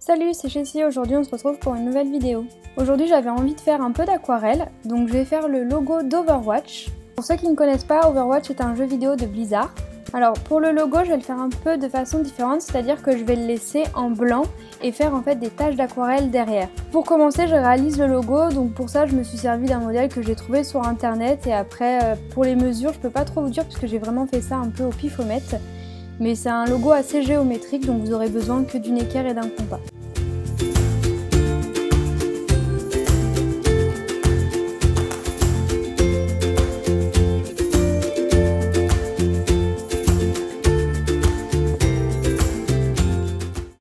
Salut, c'est Jessie, aujourd'hui on se retrouve pour une nouvelle vidéo. Aujourd'hui j'avais envie de faire un peu d'aquarelle, donc je vais faire le logo d'Overwatch. Pour ceux qui ne connaissent pas, Overwatch est un jeu vidéo de Blizzard. Alors pour le logo, je vais le faire un peu de façon différente, c'est-à-dire que je vais le laisser en blanc et faire en fait des taches d'aquarelle derrière. Pour commencer, je réalise le logo, donc pour ça je me suis servi d'un modèle que j'ai trouvé sur internet et après pour les mesures, je peux pas trop vous dire parce que j'ai vraiment fait ça un peu au pifomètre. Mais c'est un logo assez géométrique, donc vous aurez besoin que d'une équerre et d'un compas.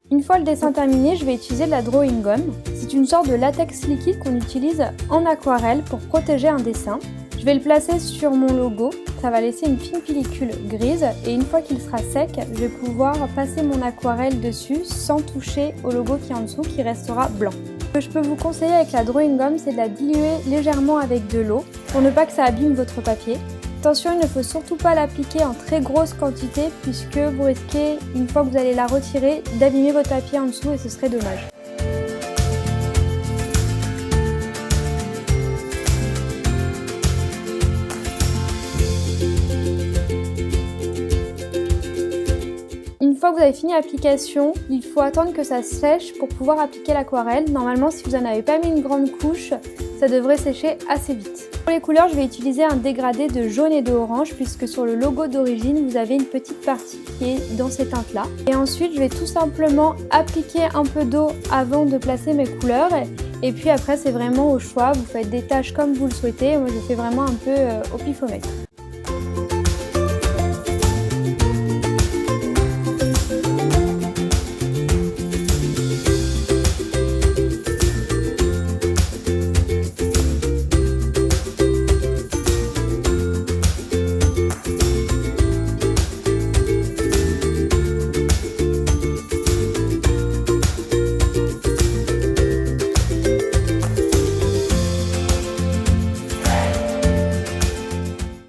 Une fois le dessin terminé, je vais utiliser de la drawing gum. C'est une sorte de latex liquide qu'on utilise en aquarelle pour protéger un dessin. Je vais le placer sur mon logo, ça va laisser une fine pellicule grise et une fois qu'il sera sec, je vais pouvoir passer mon aquarelle dessus sans toucher au logo qui est en dessous qui restera blanc. Ce que je peux vous conseiller avec la drawing gum, c'est de la diluer légèrement avec de l'eau pour ne pas que ça abîme votre papier. Attention, il ne faut surtout pas l'appliquer en très grosse quantité puisque vous risquez, une fois que vous allez la retirer, d'abîmer votre papier en dessous et ce serait dommage. Une fois que vous avez fini l'application, il faut attendre que ça sèche pour pouvoir appliquer l'aquarelle. Normalement, si vous n'en avez pas mis une grande couche, ça devrait sécher assez vite. Pour les couleurs, je vais utiliser un dégradé de jaune et de orange puisque sur le logo d'origine, vous avez une petite partie qui est dans ces teintes-là. Et ensuite, je vais tout simplement appliquer un peu d'eau avant de placer mes couleurs. Et puis après, c'est vraiment au choix. Vous faites des taches comme vous le souhaitez. Moi, je fais vraiment un peu au pifomètre.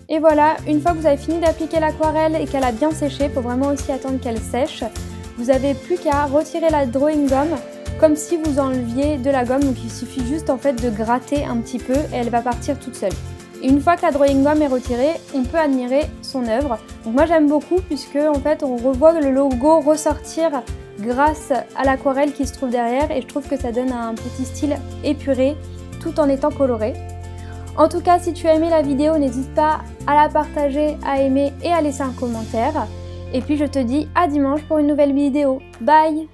Et voilà, une fois que vous avez fini d'appliquer l'aquarelle et qu'elle a bien séché, il faut vraiment aussi attendre qu'elle sèche, vous n'avez plus qu'à retirer la drawing gum comme si vous enleviez de la gomme, donc il suffit juste en fait de gratter un petit peu et elle va partir toute seule. Et une fois que la drawing gum est retirée, on peut admirer son œuvre. Donc moi j'aime beaucoup puisque en fait on revoit le logo ressortir grâce à l'aquarelle qui se trouve derrière et je trouve que ça donne un petit style épuré tout en étant coloré. En tout cas, si tu as aimé la vidéo, n'hésite pas à la partager, à aimer et à laisser un commentaire. Et puis je te dis à dimanche pour une nouvelle vidéo. Bye!